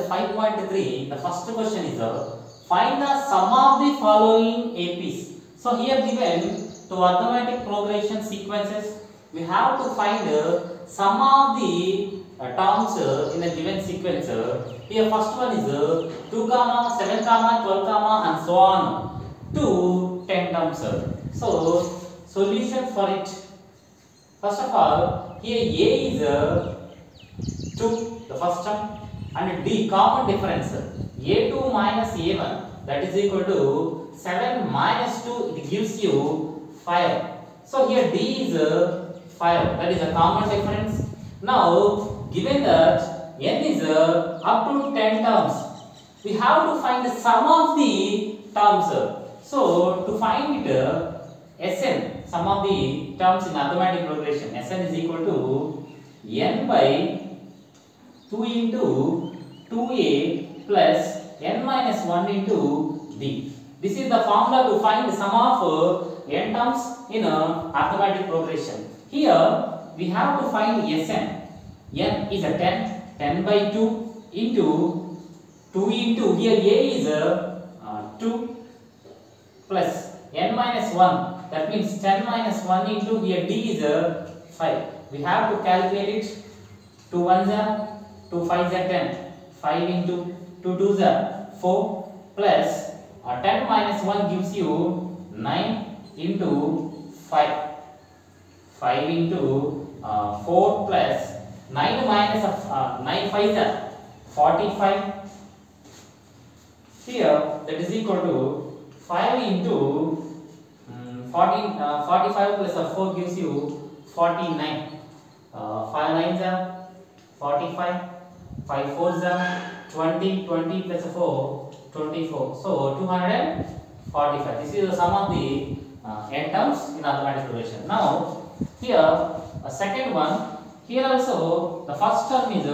5.3. The first question is find the sum of the following APs. So here given to arithmetic progression sequences, we have to find sum of the terms in a given sequence. Here first one is 2, 7, 12, and so on to 10 terms. So solution for it. First of all, here A is 2, the first term, and D common difference. A2 minus A1, that is equal to 7 minus 2, it gives you 5. So here D is 5, that is a common difference. Now given that N is up to 10 terms, we have to find the sum of the terms. So to find it, Sn, sum of the terms in arithmetic progression, Sn is equal to N by 2 into 2a plus n minus 1 into d. This is the formula to find the sum of n terms in arithmetic progression. Here we have to find Sn. N is a 10 by 2 into 2 into, here a is 2 plus n minus 1, that means 10 minus 1 into, here d is 5. We have to calculate it. 2 1s are 2 5s are 10, 5 into 2 2s are 4 plus 10 minus 1 gives you 9 into 5, 5 into 4 plus 9 minus 9 5s are 45. Here that is equal to 5 into 45 plus 4 gives you 49. 5 9s are 45, 5 4s are 20, 20 plus 4, 24. So 245. This is the sum of the n terms in arithmetic progression. Now here a second one. Here also the first term is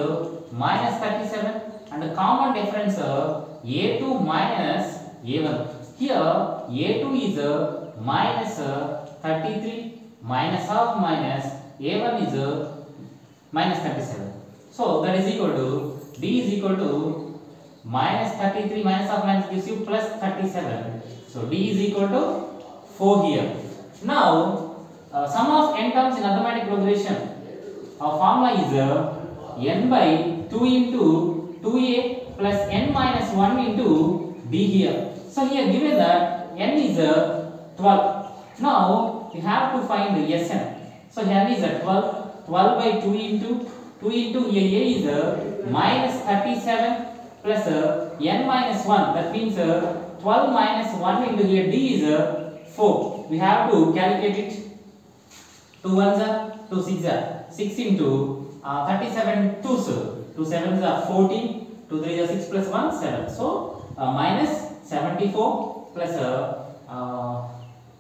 minus 37 and the common difference a2 minus a1. Here a2 is minus 33 minus of minus a1 is minus 37. So that is equal to d is equal to minus 33 minus of minus gives you plus 37. So d is equal to 4 here. Now sum of n terms in arithmetic progression, our formula is n by 2 into 2a plus n minus 1 into d here. So here given that n is 12. Now you have to find the Sn. So n is 12. 12 by 2 into here a is minus 37 plus n minus 1. That means 12 minus 1 into here d is 4. We have to calculate it. 2 1s are 2 6s are 6 into 37 2s. 2 7s are 14. 2 3s are 6 plus 1 7. So minus 74 plus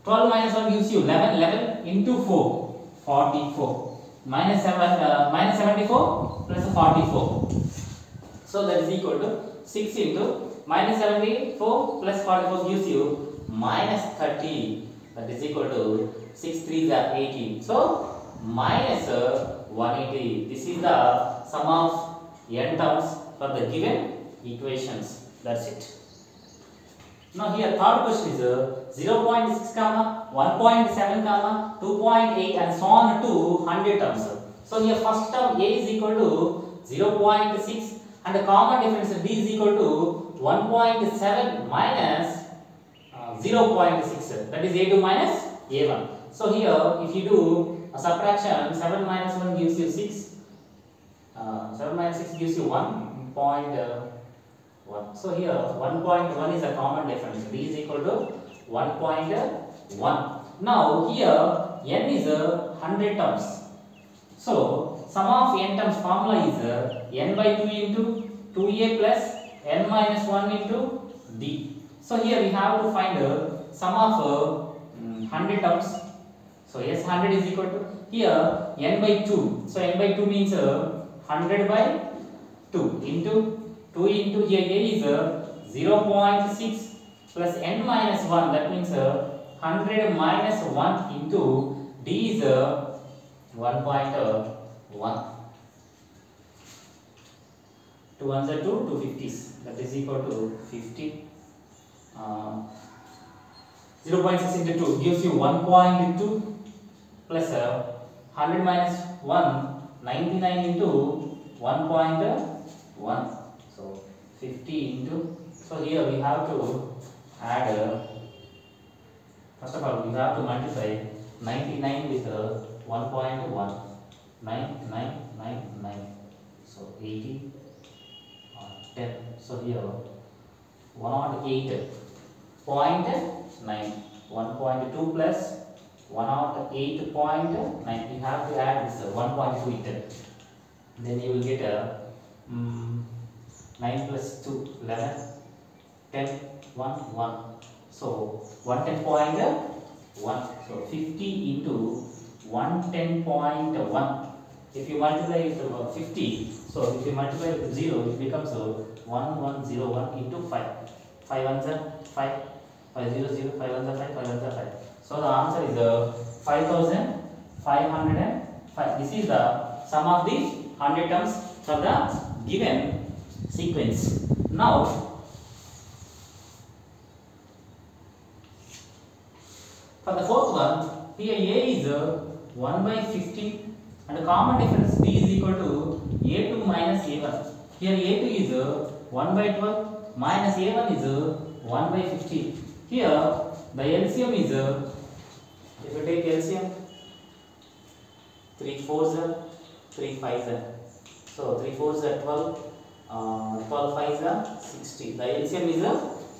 12 minus 1 gives you 11. 11 into 4, 44. Minus 74 plus 44. So that is equal to 6 into minus 74 plus 44 gives you minus 30. That is equal to 6 3s are 18. So minus 180. This is the sum of n terms for the given equations. That's it. Now here third question is 0.6, 1.7, 2.8 and so on to 100 terms. So here first term a is equal to 0.6 and the common difference d is equal to 1.7 minus 0.6, that is a2 minus a1. So here if you do a subtraction, 7 minus 1 gives you 6, 7 minus 6 gives you 1.1. So here 1.1 is a common difference, d is equal to 1.1. Now here n is 100 terms. So sum of n terms formula is n by 2 into 2a plus n minus 1 into d. So here we have to find sum of 100 terms. So yes, 100 is equal to, here n by 2. So n by 2 means 100 by 2 into 2 into here a is 0.6 plus n minus 1, that means 100 minus 1 into d is 1.1. 2 ones are 2, 2 50s. That is equal to 50. 0.6 into 2 gives you 1.2 plus 100 minus 1, 99 into 1.1. So 50 into, so here we have to add, first of all we have to multiply 99 with 1.1, 9999, so 80, 10, so here 108.9, 1.2 plus 108.9, we have to add this 1.2 into, then you will get a 9 plus 2, 11, 10, 1, 1, so 110.1, so 50 into 110.1, if you multiply it with 50, so if you multiply it with 0, it becomes 1101 into 5, 5 ones are 5, 500, 5 ones are 5, 5 ones are 5, so the answer is 5505. This is the sum of the 100 terms for the given sequence. Now for the fourth one, here A is 1 by 15 and the common difference B is equal to A2 minus A1. Here A2 is 1 by 12 minus A1 is 1 by 15. Here the LCM is, if you take LCM, 3 4s are 3 5s are, so 3 4s are 12, 12 5s are 60. The LCM is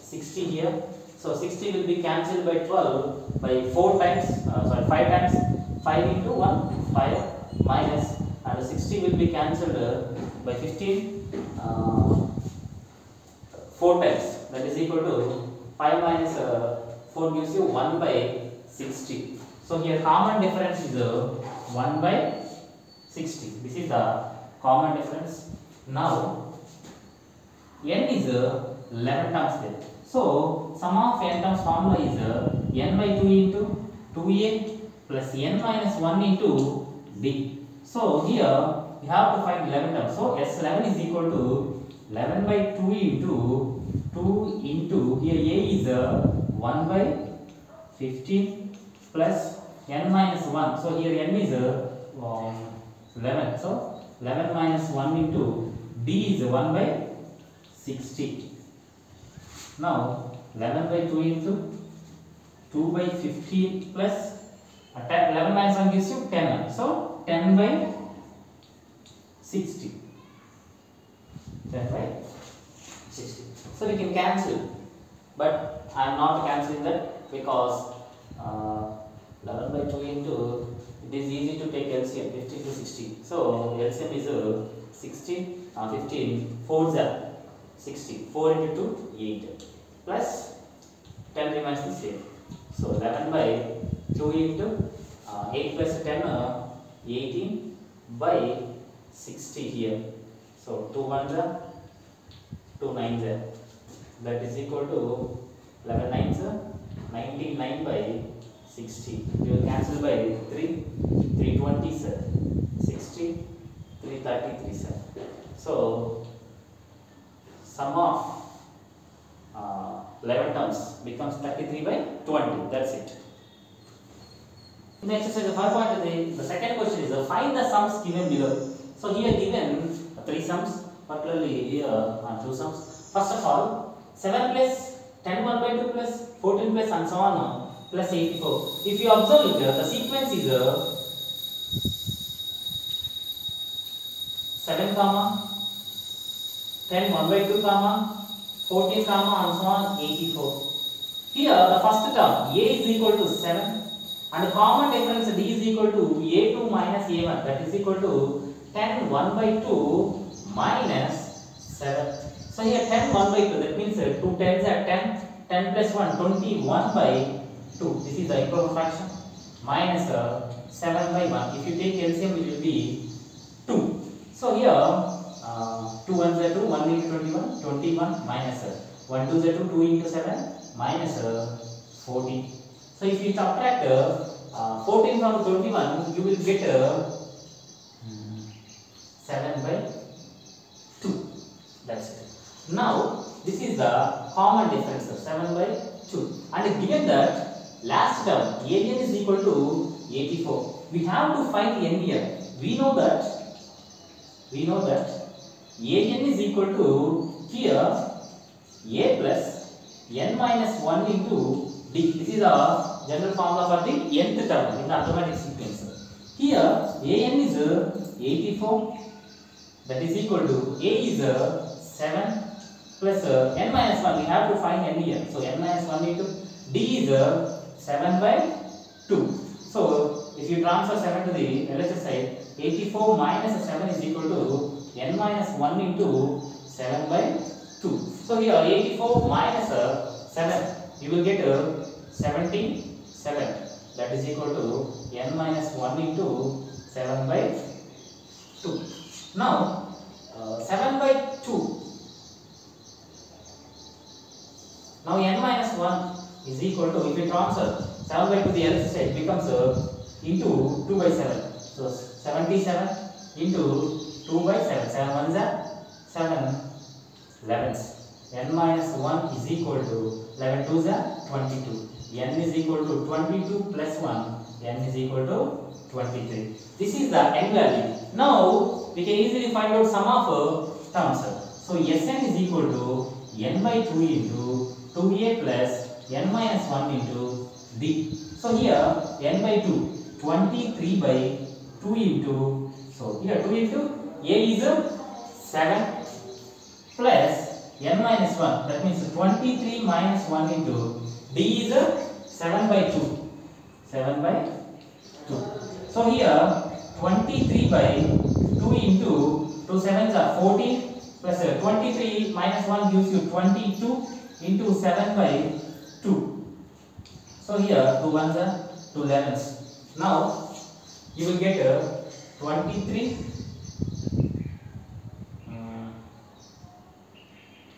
60 here. So 60 will be cancelled by 12 by 4 times, 5 times, 5 into 1, 5 minus, and 60 will be cancelled by 15, 4 times, that is equal to 5 minus 4 gives you 1 by 60. So here common difference is 1 by 60. This is the common difference. Now n is 11 terms there. So sum of n terms formula is n by 2 into 2a plus n minus 1 into b. So here we have to find 11 terms. So S11 is equal to 11 by 2 into 2 into, here a is 1 by 15 plus n minus 1. So here n is 11. So 11 minus 1 into b is 1 by 60. Now 11 by 2 into 2 by 15 plus 11 minus 1 gives you 10. So 10 by 60. 10 by 60. So we can cancel, but I am not cancelling that because 11 by 2 into, it is easy to take LCM, 15 to 60. So LCM is 60, 15, 4 is 60, 4 into 2, 8, plus 10 remains the same. So 11 by 2 into 8 plus 10, 18 by 60 here. So 2 ones are 2 nines are, that is equal to 11 nines are 99 by 60. You will cancel by 3, 320 sir, 60, 333 sir. So sum of 11 terms becomes 33 by 20. That's it. In the exercise, the second question is find the sums given below. So here given 3 sums, particularly here are 2 sums. First of all, 7 plus 10 1 by 2 plus 14 plus and so on plus 84. If you observe it, the sequence is 7 comma 10 1 by 2 comma 14 comma and so on 84. Here the first term a is equal to 7 and the common difference d is equal to a2 minus a1, that is equal to 10 1 by 2 minus 7. So here 10 1 by 2, that means 2 tens are 10, 10 plus 1 21 by 2. This is the improper fraction minus 7 by 1. If you take LCM, it will be 2. So here 2 ones are 2, 1 into 21, 21 minus 1 2s are 2, 2 into 7 minus 14. So if you subtract 14 from 21, you will get 7 by 2. That's it. Now this is the common difference of 7 by 2. And given that last term AN is equal to 84, we have to find n here. We know that AN is equal to here A plus n minus 1 into D. This is a general formula for the nth term in the arithmetic sequence. Here AN is 84, that is equal to A is 7 plus n minus 1. We have to find n here. So n minus 1 into D is 7 by 2. So if you transfer 7 to the LHS side, 84 minus 7 is equal to n minus 1 into 7 by 2. So here 84 minus 7, you will get 77. That is equal to n minus 1 into 7 by 2. Now 7 by 2. Now n minus 1 is equal to, if you transfer 7 by 2 the other side, becomes into 2 by 7. So 77 into 2 by 7. 7 1s are 7 11s. N minus 1 is equal to 11 2s are 22. N is equal to 22 plus 1. N is equal to 23. This is the n value. Now we can easily find out sum of terms. So Sn is equal to n by 2 into 2a plus n minus 1 into d. So here n by 2, 23 by 2 into, so here 2 into a is 7 plus n minus 1, that means 23 minus 1 into d is 7 by 2. 7 by 2. So here 23 by 2 into 2 sevens are 14 plus 23 minus 1 gives you 22 into 7 by 2. So here 2 ones are 2 11s. Now you will get 23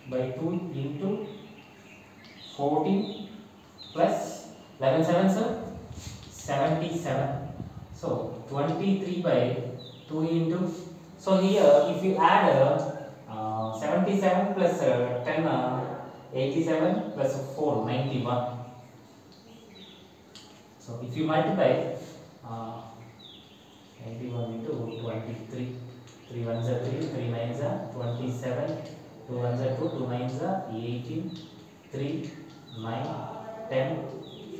by 2 into 14 plus 11 sevens are 77. So 23 by 2 into, so here if you add 77 plus 10 87 plus 4 91. So if you multiply 91 into 23, 3 ones are 3, 3 nines are 27, 2 ones are 2, 2 nines are 18, 3 9 10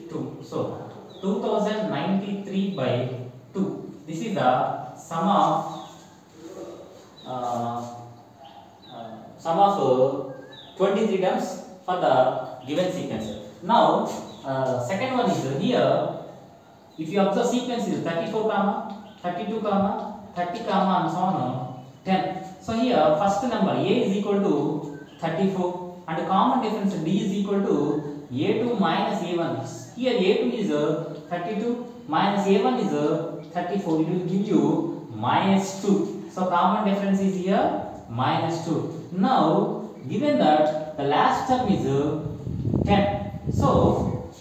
2. So 2093 by 2. This is the sum of 23 terms for the given sequence. Now second one is here, if you observe sequence is 34 comma 32 comma 30 comma and so on 10. So here first number a is equal to 34 and common difference d is equal to a2 minus a1. Here a2 is 32 minus a1 is 34. It will give you minus 2. So common difference is here minus 2. Now given that the last term is 10, so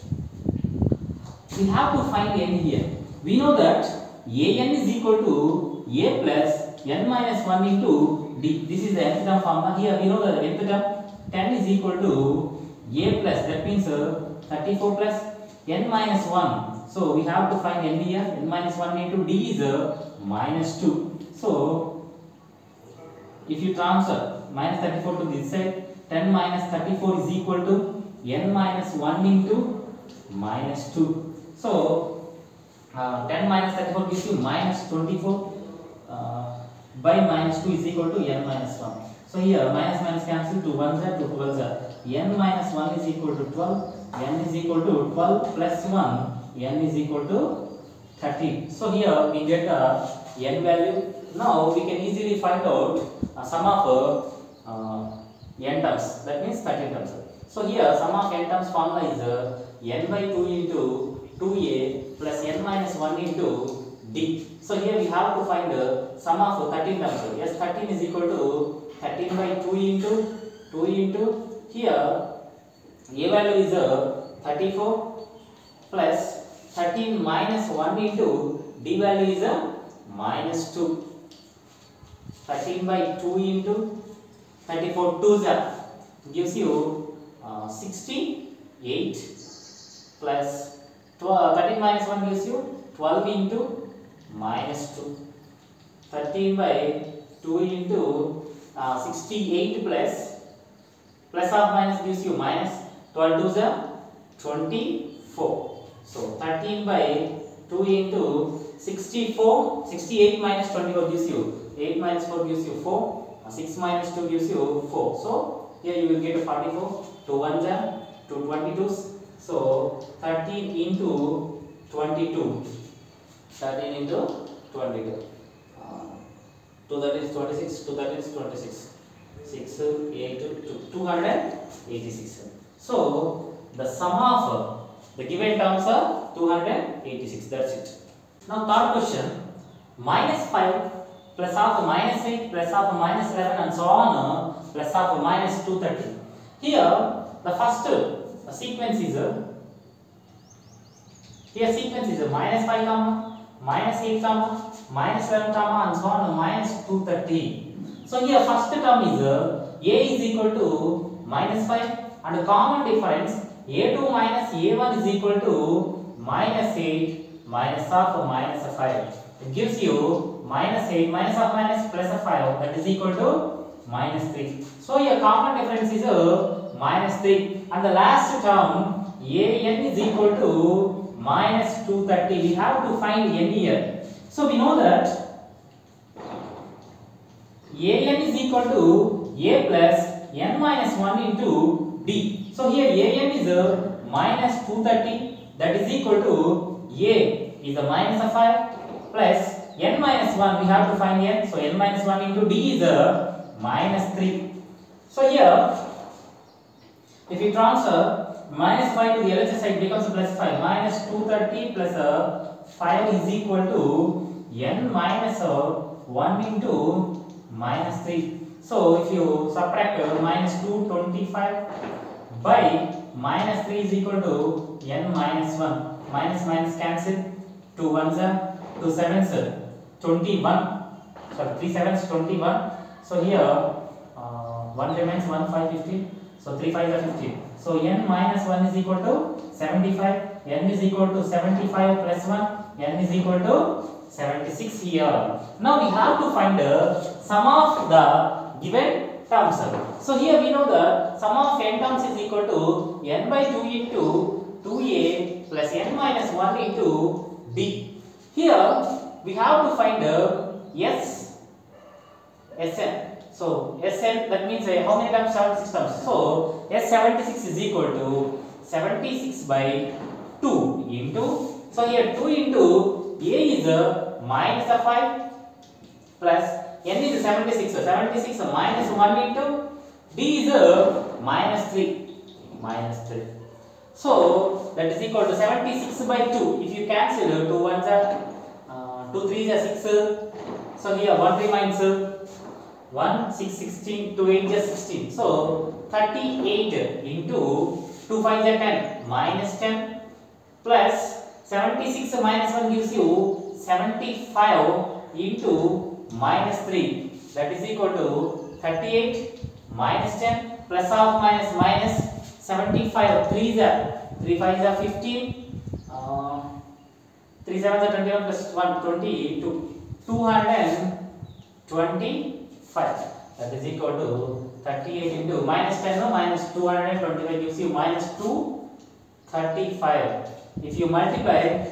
we have to find n here. We know that an is equal to a plus n minus 1 into d. This is the nth term formula. Here we know that the nth term 10 is equal to a plus, that means 34 plus n minus 1. So we have to find n here. N minus 1 into d is minus 2. So if you transfer minus 34 to this side, 10 minus 34 is equal to n minus 1 into minus 2. So 10 minus 34 gives you minus 24 by minus 2 is equal to n minus 1. So here minus minus cancel, 2 ones are 2 12s are. N minus 1 is equal to 12. N is equal to 12 plus 1. N is equal to 13. So here we get n value. Now we can easily find out sum of n terms, that means 13 terms. So here sum of n terms formula is n by 2 into 2a plus n minus 1 into d. So here we have to find sum of 13 terms. Yes, 13 is equal to 13 by 2 into here a value is 34 plus 13 minus 1 into d value is minus 2. 13 by 2 into 34 2s gives you 68 plus 13 minus 1 gives you 12 into minus 2. 13 by 2 into 68 plus or minus gives you minus 12 2s are 24. So 13 by 2 into 64, 68 minus 24 gives you 8 minus 4 gives you 4, 6 minus 2 gives you 4. So here you will get 44, 2 1s are 2 22s. So 13 into 22, 13 into 22. 2 that is 26, 2 that is 26. 6, 8, 286. So the sum of the given terms are 286. That's it. Now third question, minus 5 plus half minus 8 plus half minus 11 and so on plus half minus 230. Here the first sequence is minus 5 comma minus 8 comma minus 11 comma and so on minus 230. So here first term is a is equal to minus 5 and common difference a2 minus a1 is equal to minus 8 minus half minus 5. It gives you minus 8 minus half minus plus 5, that is equal to minus 3. So here common difference is minus 3 and the last term an is equal to minus 230. We have to find n here. So we know that an is equal to a plus n minus 1 into d. So here an is minus 230, that is equal to a is a minus 5 plus n minus 1, we have to find n. So n minus 1 into d is a minus 3. So here if you transfer minus 5 to the LHS side becomes plus 5. Minus 230 plus 5 is equal to n minus 1 into minus 3. So if you subtract minus 225 by minus 3 is equal to n minus 1. Minus minus cancel. 2 1s are 2 7s are 21. Sorry, 3 7s 21. So here 1 remains, 1 5 15. So 3 5s are 15. So n minus 1 is equal to 75. N is equal to 75 plus 1. N is equal to 76 here. Now we have to find the sum of the given terms. So here we know that sum of n terms is equal to n by 2 into 2a plus n minus 1 into d. Here we have to find Sn. So Sn, that means how many terms? 76 terms. So S76 is equal to 76 by 2 into, so here 2 into a is minus 5 plus n is 76. So 76 minus 1 into d is minus 3. So that is equal to 76 by 2. If you cancel 2 1s are 2 3s are 6. So here 1 remains 1 6 16 2 8 is 16. So 38 into 2 5 is 10 minus 10 plus 76 minus 1 gives you 75 into minus 3, that is equal to 38 minus 10 plus half minus minus 75. 3 5s are 15. 3 7s are 21 plus 1 22. 225, that is equal to 38 into minus 10 no, minus 225 gives you minus 235. If you multiply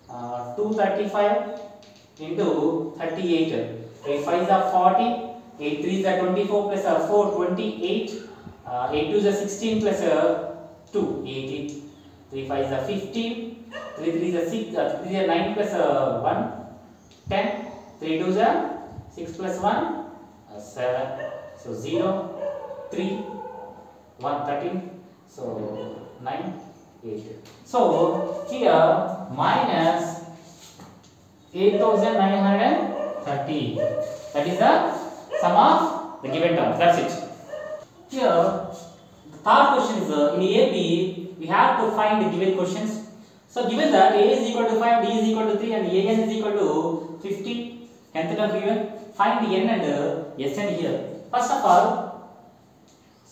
235 into 38, 8 5s are 40, 8 3s are 24 plus 4 28, 8 2s are 16 plus 2 18, 3 5s are 15, 3 3s are 6, 3 are 9 plus 1 10, 3 2s are 6 plus 1 7, so 0 3 1 13, so 9 8. So here minus 8930, that is the sum of the given terms. That's it. Here the third question is in AB we have to find the given questions. So given that A is equal to 5, D is equal to 3 and AN is equal to 50, nth term given, find the n and Sn here. First of all,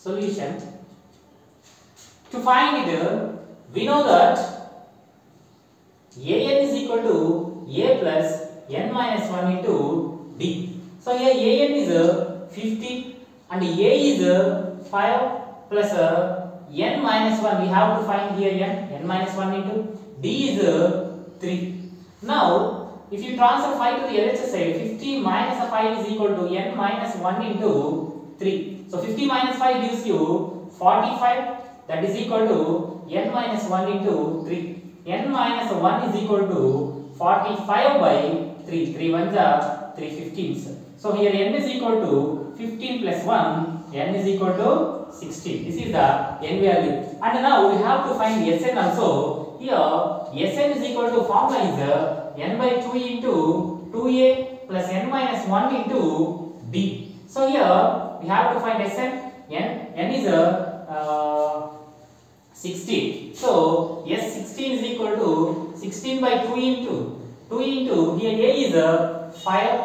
solution. To find it, we know that an is equal to a plus n minus 1 into d. So here an is 50 and a is 5 plus n minus 1. We have to find here n minus 1 into d is 3. Now if you transfer 5 to the LHS side, 50 minus 5 is equal to n minus 1 into 3. So 50 minus 5 gives you 45, that is equal to n minus 1 into 3. n minus 1 is equal to 45 by 3. 3 ones are 3 15s. So here n is equal to 15 plus 1, n is equal to 16. This is the n value. And now we have to find Sn also. Here Sn is equal to, formula is n by 2 into 2a plus n minus 1 into d. So here we have to find Sn. n is 16. So S16 is equal to 16 by 2 into here a is 5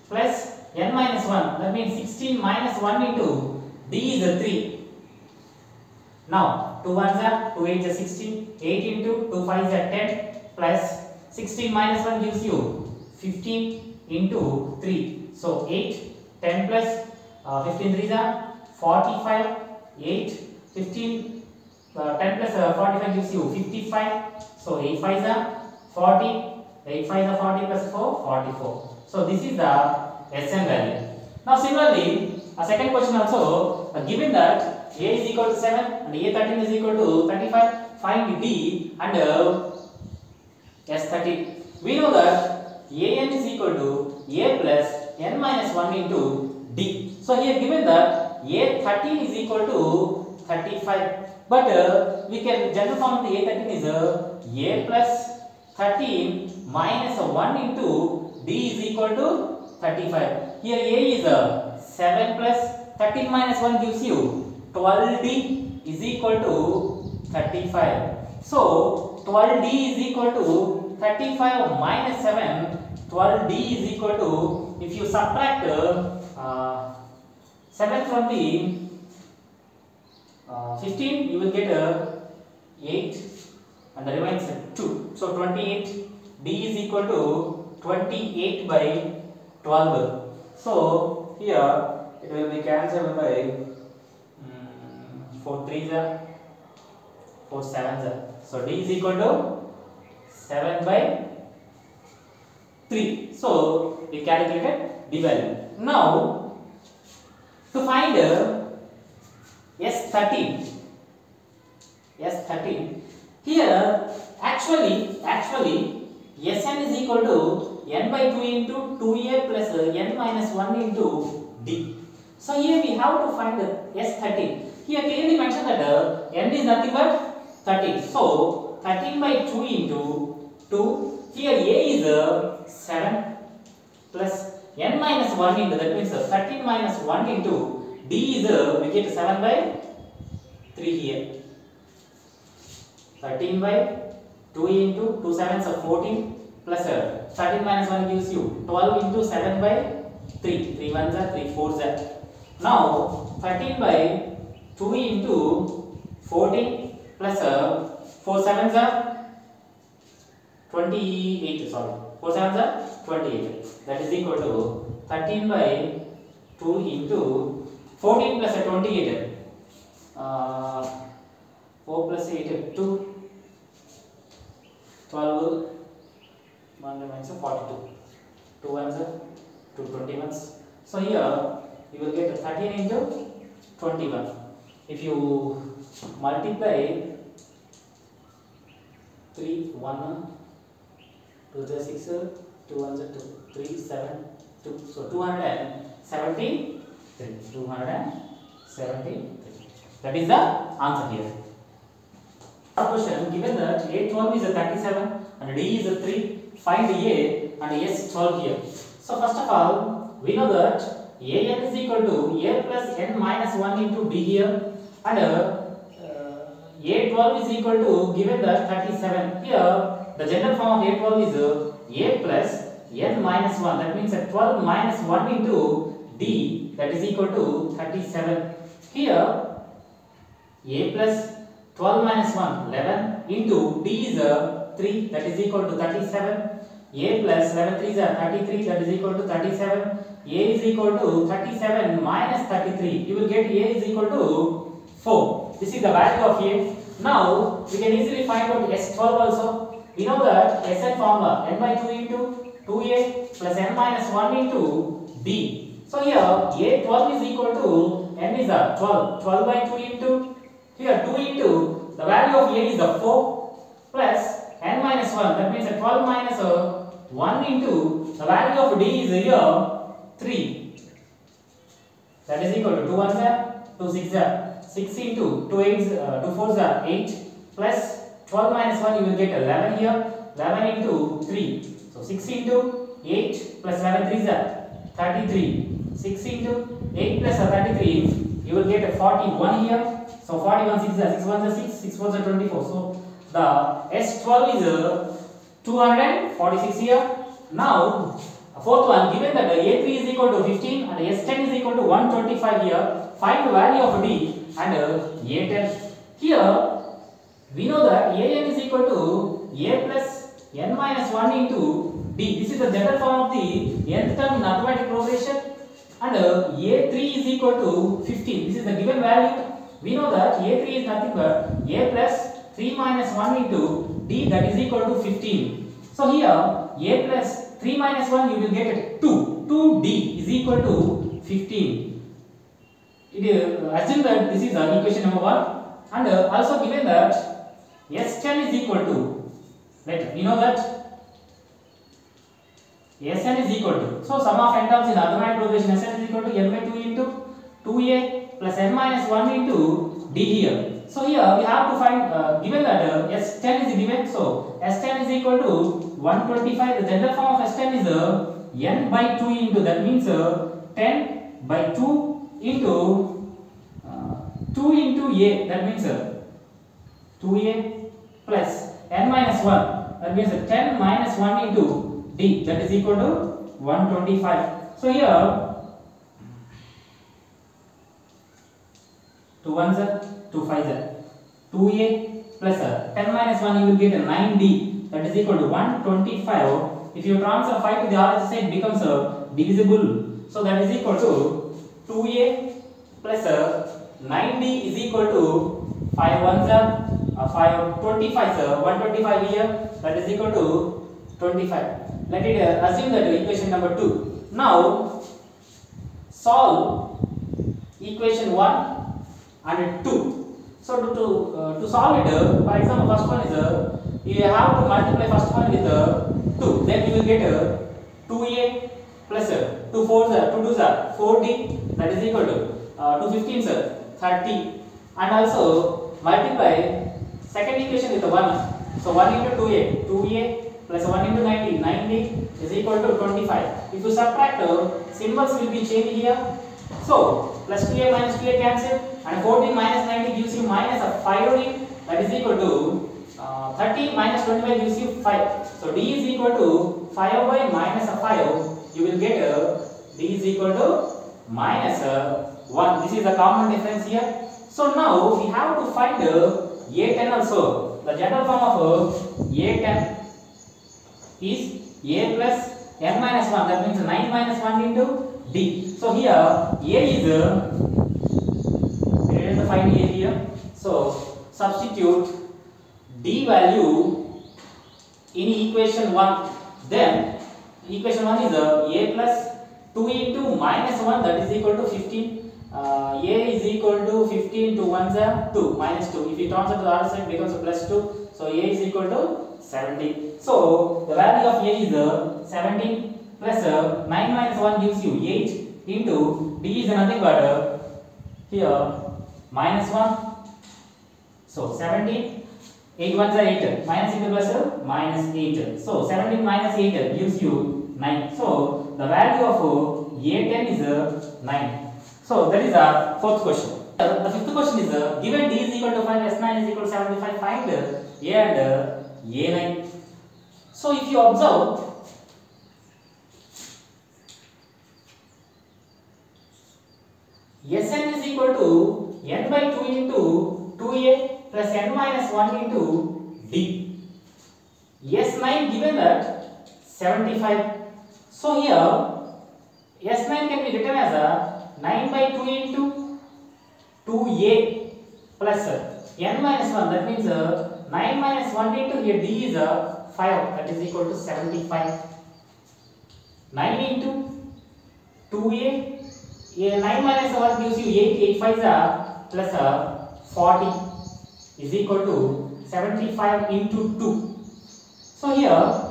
plus n minus 1. That means 16 minus 1 into d is 3. Now 2 ones are 2 8 is 16. 8 into 2 5 is 10 plus 16 minus 1 gives you 15 into 3. So 8 10 plus 15 3s are 45. 8 15 10 plus 45 gives you 55. So 8 5s are 40. 8 5s are 40 plus 4 44. So this is the Sn value. Now similarly, a second question also, given that a is equal to 7 and a13 is equal to 35, find d and S13. We know that an is equal to a plus n minus 1 into d. So here given that a13 is equal to 35, but we can general form of the a13 is a plus 13 minus 1 into d is equal to 35. Here a is 7 plus 13 minus 1 gives you 12d is equal to 35. So 12d is equal to 35 minus 7. 12d is equal to, if you subtract 7 from the 15, you will get 8 and the remainder 2. So 28, d is equal to 28 by 12. So here it will be cancelled by 4 3s are 4 7s are. So d is equal to 7 by 3. So we calculated d value. Now to find S13, here actually Sn is equal to n by 2 into 2a plus n minus 1 into d. So here we have to find S13. Here clearly mentioned that n is nothing but 13. So 13 by 2 into 2. Here a is 7 plus n minus 1 into, that means 13 minus 1 into d is we get 7 by 3 here. 13 by 2 into 2 7s are 14 plus 13 minus 1 gives you 12 into 7 by 3. 3 1s are 3 4s are. Now 13 by 2 into 14 plus 4 7s are 28. Sorry, 4 7s are 28. That is equal to 13 by 2 into 14 plus 28. 4 plus 8 2. 12 1 remains 42. 2 ones are 2 21s. So here you will get 13 into 21. If you multiply 3 1 2 is 6 2 1 is 2 3 7 2. So 273. 273. That is the answer here. Our question, given that A12 is 37 and D is 3, find A and S12 here. So first of all, we know that AN is equal to A plus N minus 1 into D here, and A12 is equal to, given that 37 here, the general form of A12 is A plus N minus 1. That means 12 minus 1 into D, that is equal to 37. here a plus 12 minus 1 11 into d is 3, that is equal to 37. A plus 11 3 is 33, that is equal to 37. A is equal to 37 minus 33. You will get A is equal to 4. This is the value of A. Now we can easily find out S12 also. We know that Sn formula n by 2 into 2A plus n minus 1 into D. So here A12 is equal to n is 12. 12 by 2 into here 2 into the value of A is 4 plus n minus 1. That means 12 minus 1 into the value of D is here 3. That is equal to 2 1s are 2 6 are 6 into 2 8s 2 4s are 8 plus 12 minus 1 you will get 11 here 11 into 3. So 6 into 8 plus 11 3s are 33. 6 into 8 plus 33 you will get 41 here. So 41 6 are 6 1s are 6 6 4s are 24. So the S12 is 246 here. Now fourth one, given that A3 is equal to 15 and S10 is equal to 125 here, find the value of D and A10. Here we know that AN is equal to A plus n minus 1 into D. This is the general form of the nth term in arithmetic progression, and A3 is equal to 15. This is the given value. We know that A3 is nothing but A plus 3 minus 1 into D, that is equal to 15. So here A plus 3 minus 1 you will get 2. 2D is equal to 15. Assume that this is equation number 1, and also given that S10 is equal to, right, we know that Sn is equal to, so sum of n terms in arithmetic progression Sn is equal to n by 2 into 2a plus n minus 1 into d here. So here we have to find, given that S10 is given, so S10 is equal to 125. The general form of S10 is n by 2 into, that means 10 by 2 into 2 into a, that means 2a plus n minus 1, that means 10 minus 1 into d, that is equal to 125. So here 2 1s are 2 5s are 2a plus 10 minus 1 you will get 9d, that is equal to 125. If you transfer 5 to the other side, becomes divisible. So that is equal to 2a plus 9d is equal to 5 1s are 5 25 125 here, that is equal to 25. Let it assume that equation number 2. Now solve equation 1 and 2. So to solve it, for example, first one is you have to multiply first one with 2. Then you will get 2a plus 2 4s 2 2s are 4d, that is equal to 2 15s 30, and also multiply second equation with 1. So 1 into 2a plus 1 into 90, 90 is equal to 25. If you subtract, symbols will be changed here. So plus 2a minus 2a cancel, and 14 minus 90 gives you minus 5d, that is equal to 30 minus 25 gives you 5. So d is equal to 5 by minus 5. You will get d is equal to minus 1. This is the common difference here. So now we have to find a10 also. The general form of a10 is a plus n minus 1, that means 9 minus 1 into d. So here a is find a here. So substitute d value in equation 1. Then equation 1 is a plus 2 into minus 1, that is equal to 15. A is equal to 15 to 1s are 2 minus 2. If you transfer to the other side, becomes a plus 2. So a is equal to 17. So the value of a is 17 plus 9 minus 1 gives you 8 into d is nothing but here minus 1. So 17, 8 1s are 8, minus into plus minus 8. So 17 minus 8 gives you 9. So the value of a10 is 9. So that is our fourth question. The fifth question is given d is equal to 5, s9 is equal to 75, find a and a9. So if you observe, Sn is equal to n by 2 into 2a plus n minus 1 into d. S9 given that 75. So here S9 can be written as a 9 by 2 into 2a plus n minus 1, that means 9 minus 1 into here d is 5, that is equal to 75. 9 into 2a, 9 minus 1 gives you 8, 8 5 plus 40 is equal to 75 into 2. So here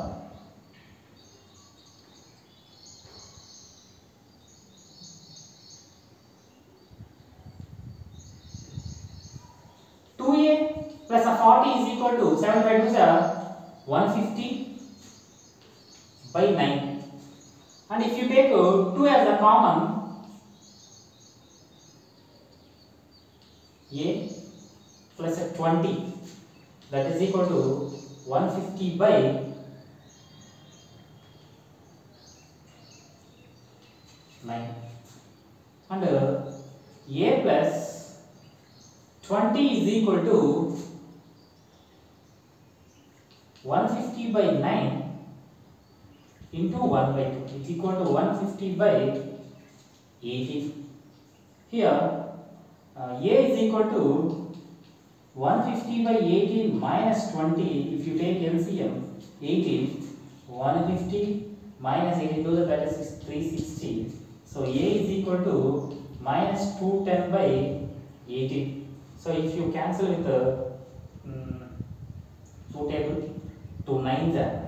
2a plus 40 is equal to 7 by 2 is 150 by 9. And if you take 2 as a common, a plus 20, that is equal to 150 by 9. And a plus 20 is equal to 150 by 9 into 1 by 2 is equal to 150 by 18. Here a is equal to 150 by 18 minus 20. If you take LCM, 18, 150 minus 18, that is 360. So a is equal to minus 210 by 18. So if you cancel with the 2 table, 2 9s are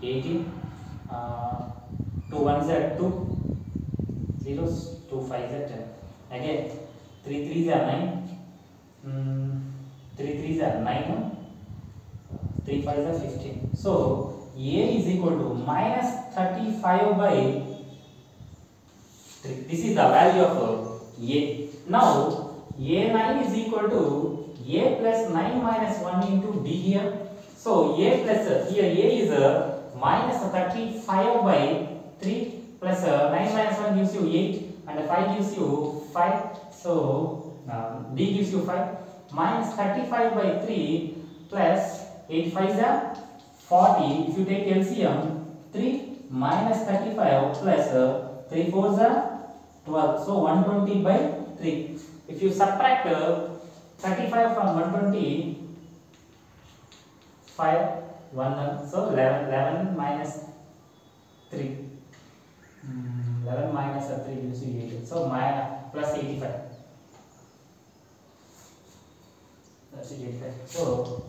18, 2 1s are 2, 0s, 2 5s are 10. Again 3 3s are 9, 3 3s are 9, 3 5s are 15. So a is equal to minus 35 by 3. This is the value of a. Now a9 is equal to a plus 9 minus 1 into d here. So a plus here a is minus 35 by 3 plus 9 minus 1 gives you 8 and 5 gives you 5. So d gives you 5 minus 35 by 3 plus 8 5 is 40. If you take LCM, 3 minus 35 plus 3 4 is 12. So 120 by 3. If you subtract 35 from 120, 5, 1, so 11 minus 3. 11 minus 3 gives you 8. So plus 85. That's 85. So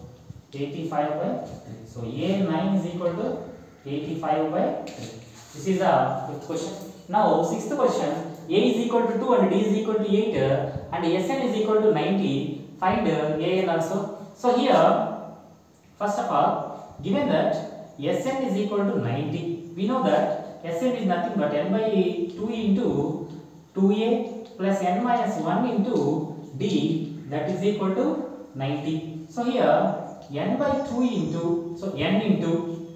85 by 3. So A9 is equal to 85 by 3. This is the fifth question. Now, sixth question. A is equal to 2 and D is equal to 8 and Sn is equal to 90. Find An also. So here, first of all, given that Sn is equal to 90, we know that Sn is nothing but n by 2 into 2a plus n minus 1 into d, that is equal to 90. So here n by 2 into, so n into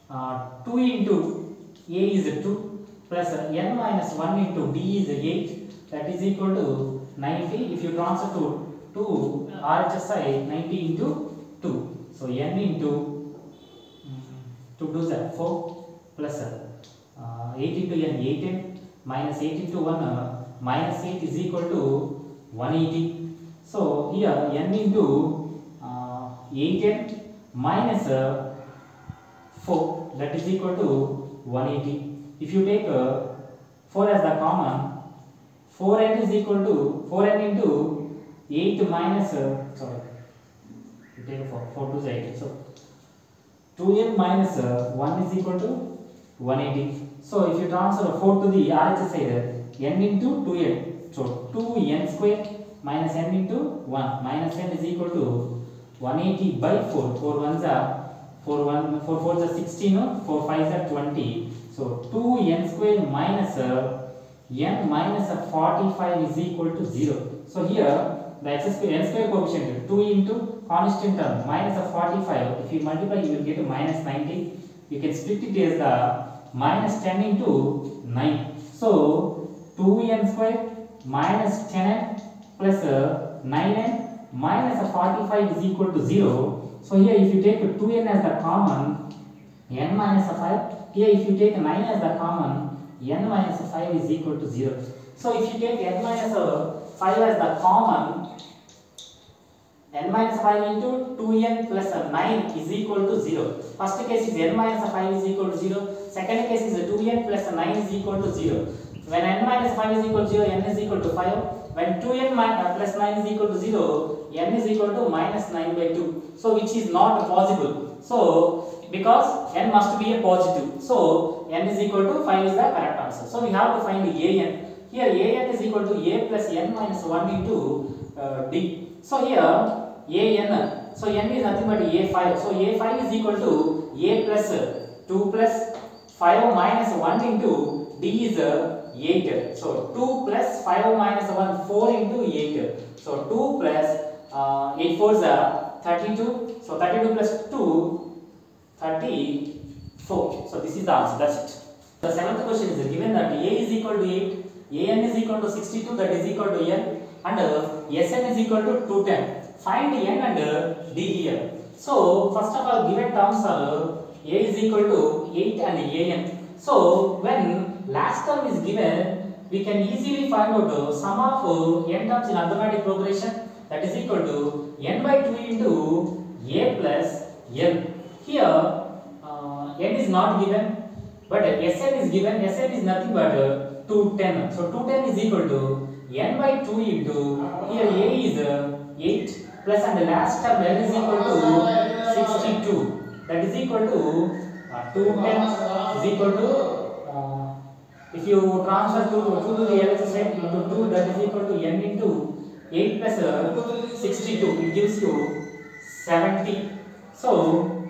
2 into a is 2 plus n minus 1 into d is 8, that is equal to 90. If you transfer to RHS 90 into 2. So n into 2 2 is 4 plus 8 into n 8n minus 8 into 1 minus 8 is equal to 180. So here n into 8n minus 4, that is equal to 180. If you take 4 as the common, 4n is equal to 4n into 8 minus sorry, you take 4 2 is 8. So 2n minus 1 is equal to 180. So if you transfer 4 to the RHS side, n into 2n, so 2n square minus n into 1 minus n is equal to 180 by 4. 4 1s are 4 4s are 16, 4 5s are 20. So 2n square minus n minus 45 is equal to 0. So here the n square coefficient 2 into constant term minus 45. If you multiply, you will get minus 90. You can split it as the minus 10 into 9. So 2n square minus 10n plus 9n minus 45 is equal to 0. So here if you take 2n as the common, n minus 5. Here if you take 9 as the common, n minus 5 is equal to 0. So if you take n minus 5 as the common, n minus 5 into 2n plus 9 is equal to 0. First case is n minus 5 is equal to 0. Second case is 2n plus 9 is equal to 0. When n minus 5 is equal to 0, n is equal to 5. When 2n plus 9 is equal to 0, n is equal to minus 9 by 2. So which is not possible. So because n must be a positive. So n is equal to 5 is the correct answer. So we have to find an. Here an is equal to a plus n minus 1 into d. So here an, so n is nothing but a5. So a5 is equal to a plus 2 plus 5 minus 1 into d is 8. So 2 plus 5 minus 1, 4 into 8. So 2 plus 8 4s are 32. So 32 plus 2, 34. So this is the answer. That's it. The seventh question is given that a is equal to 8, an is equal to 62, that is equal to n, and sn is equal to 210. Find n and d here. So first of all, given terms are a is equal to 8 and an. So when last term is given, we can easily find out the sum of n terms in arithmetic progression, that is equal to n by 2 into a plus n. Here n is not given, but sn is given. Sn is nothing but 210. So 210 is equal to n by 2 into, here a is 8 plus, and the last term n is equal to 62. That is equal to 210 is equal to, if you transfer 2 to the LHS side into 2, that is equal to n into 8 plus 62. It gives you 70. So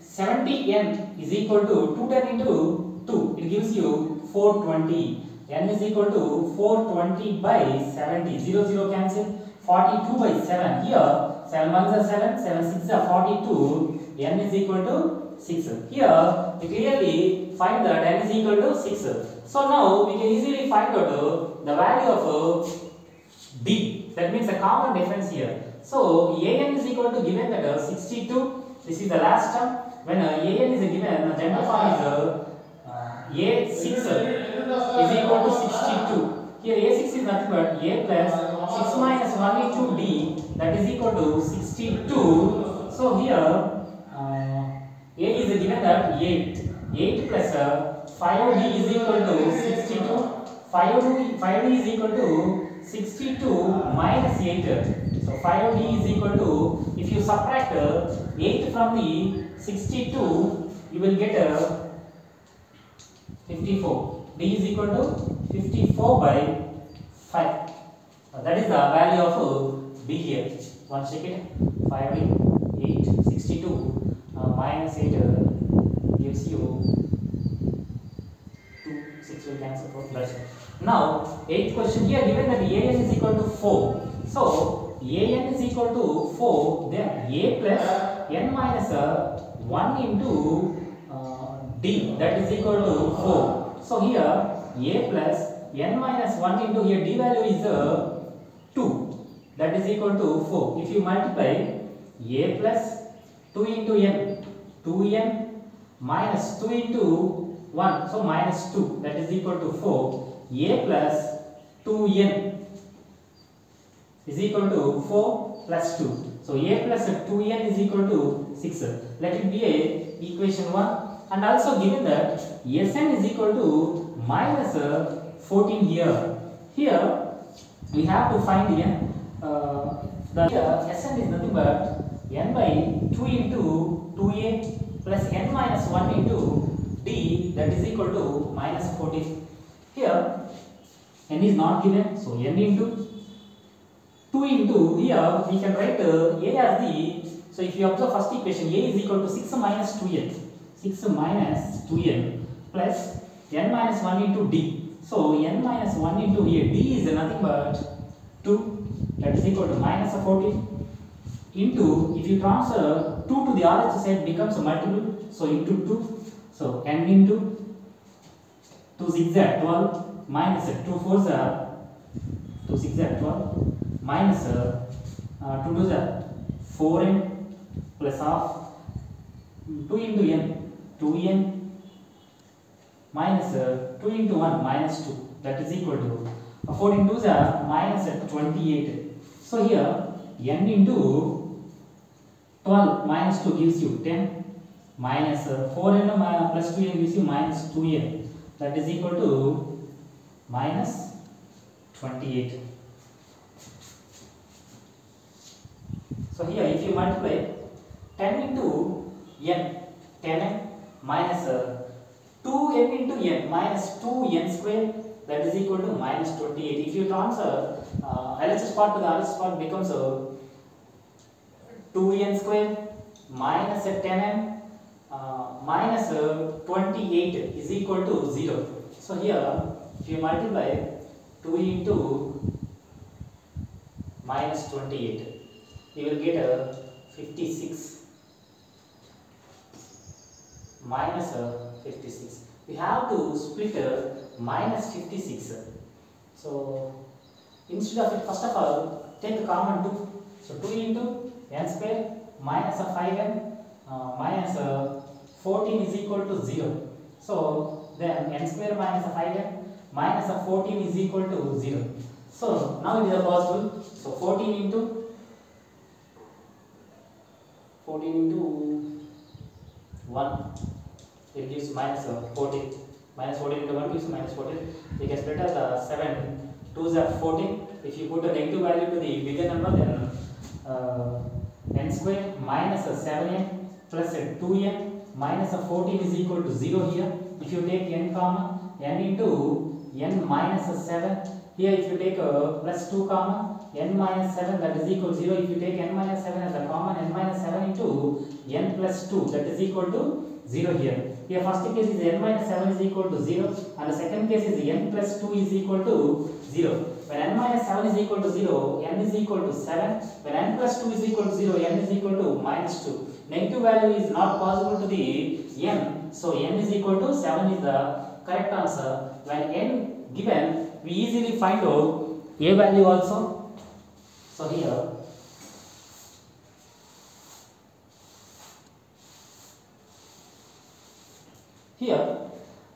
70n is equal to 210 into 2. It gives you 420. n is equal to 420 by 70. 0 0 cancel. 42 by 7. Here 7 1s are 7, 7 6s are 42. n is equal to 6. Here we clearly find that n is equal to 6. So now we can easily find out the value of d. That means a common difference here. So an is equal to, given that 62. This is the last term. When an is given, the general form is a6 is equal to 62. Here a6 is nothing but a plus 6 minus 1 into d, that is equal to 62. So here a is given that 8 plus 5d is equal to 62. 5d is equal to 62 minus 8. So 5d is equal to, if you subtract 8 from the 62, you will get 54. d is equal to 54 by 5. That is the value of d here. One second. 5d, 8, 62 minus 8 gives you 2, 6 will cancel for plus. Now 8th question, here given that an is equal to 4. So an is equal to 4, then a plus n minus 1 into d, that is equal to 4. So here a plus n minus 1 into, here d value is 2, that is equal to 4. If you multiply a plus 2 into n, 2n minus 2 into 1, so minus 2, that is equal to 4. A plus 2n is equal to 4 plus 2. So a plus 2n is equal to 6. Let it be a equation 1. And also given that Sn is equal to minus 14 here. Here we have to find n. Here Sn is nothing but n by 2 into 2a plus n minus 1 into d, that is equal to minus 14. Here n is not given, so n into 2 into, here we can write a as the, so if you observe first equation, a is equal to 6 minus 2n. 6 minus 2n plus n minus 1 into d. So n minus 1 into here, d is nothing but 2, that is equal to minus 14 into, if you transfer 2 to the RHS side, becomes a multiple, so into 2. So n into 2 6 are 12 minus 2 4s are 2 6 are 12 minus 2 2s are 4n plus half 2 into n 2n minus 2 into 1 minus 2, that is equal to 4 into 2s are minus 28. So here n into 12 minus 2 gives you 10 minus 4n plus 2n gives you minus 2n, that is equal to minus 28. So here if you multiply 10 into n, 10n minus 2n into n minus 2n square, that is equal to minus 28. If you transfer LHS part to the RHS part, becomes 2n square minus 10n minus 28 is equal to 0. So here if you multiply 2 into minus 28, you will get 56 minus 56. We have to split minus 56. So instead of it, first of all take a common 2. So 2 into n square minus 5n minus 14 is equal to 0. So then n square minus 5n minus 14 is equal to 0. So now it is possible. So 14 into 1, it gives minus 14. Minus 14 into 1 gives minus 14. You can split as 7 2s are 14. If you put a negative value to the bigger number, then n square minus 7n plus 2n minus 14 is equal to 0 here. If you take n comma, n into n minus 7, here if you take plus 2 comma, n minus 7, that is equal to 0. If you take n minus 7 as a common, n minus 7 into n plus 2, that is equal to 0 here. Here first case is n minus 7 is equal to 0 and the second case is n plus 2 is equal to 0. When n minus 7 is equal to 0, n is equal to 7. When n plus 2 is equal to 0, n is equal to minus 2. Negative value is not possible to the n, so n is equal to 7 is the correct answer. When n given, we easily find out a value also. So here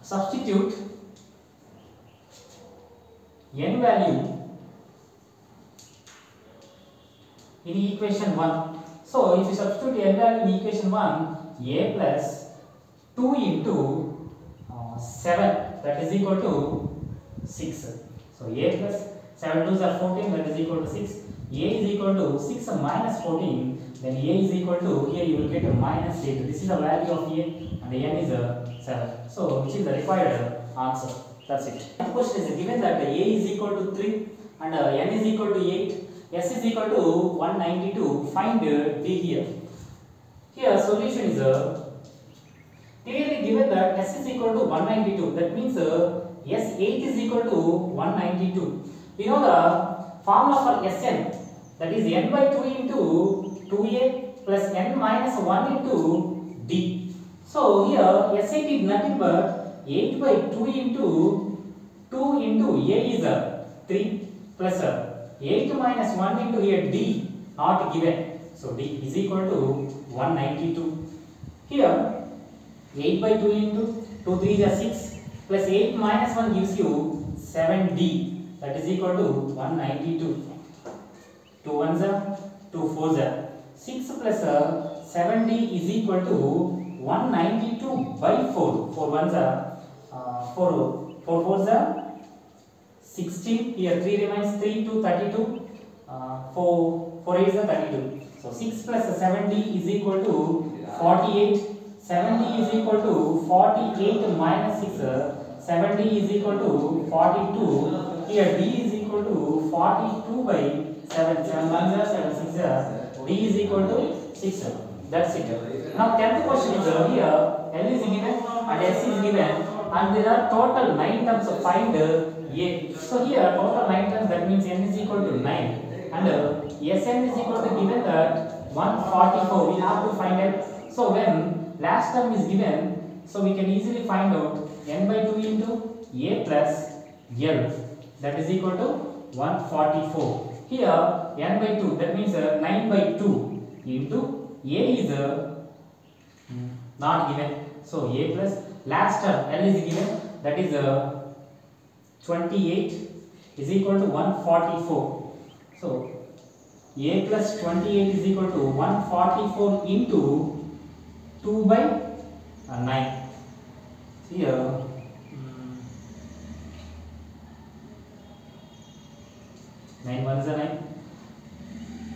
substitute n value in equation 1. So if you substitute n value in equation 1, a plus 2 into 7, that is equal to 6. So a plus 7 2s are 14, that is equal to 6. A is equal to 6 minus 14, then a is equal to, here you will get a minus 8. This is the value of a and n is 7. So which is the required answer. That's it. The question is given that a is equal to 3 and n is equal to 8. S is equal to 192. Find D here. Here solution is clearly given that S is equal to 192. That means S8 is equal to 192. We know the formula for Sn, that is n by 2 into 2a plus n minus 1 into d. So here S8 is nothing but 8 by 2 into a is 3 plus 8 minus 1 into here d not given. So d is equal to 192. Here 8 by 2 into 2 3 is 6 plus 8 minus 1 gives you 7d, that is equal to 192. 2 1s are 2 4s are 6 plus 7d is equal to 192 by 4. 4 1s are 4 4s are 16. Here 3 remains, 3 to 32. 4 8s are 32. So 6 plus 7d is equal to 48. 7d is equal to 48 minus 6. 7d is equal to 42. Here d is equal to 42 by 7. 7 1s are 7 6s are. D is equal to 6. That's it. Now 10th question is here L is given and S is given and there are total 9 terms. Find A. So here total 9 terms, that means n is equal to 9 and Sn is equal to given that 144. We have to find it. So when last term is given, so we can easily find out n by 2 into a plus L, that is equal to 144. Here n by 2, that means 9 by 2 into A is not given. So A plus last term L is given, that is 28 is equal to 144. So A plus 28 is equal to 144 into 2 by 9. Here 9 ones are 9,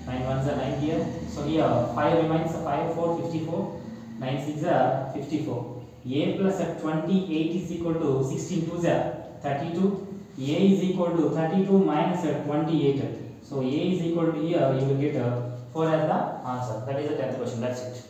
9 ones are 9 here. So here 5 remains, 5 4 54, 9 6 are 54. A plus 28 is equal to 16 2s are 32. A is equal to 32 minus 28. So A is equal to, here you will get 4 as the answer. That is the 10th question. That's it.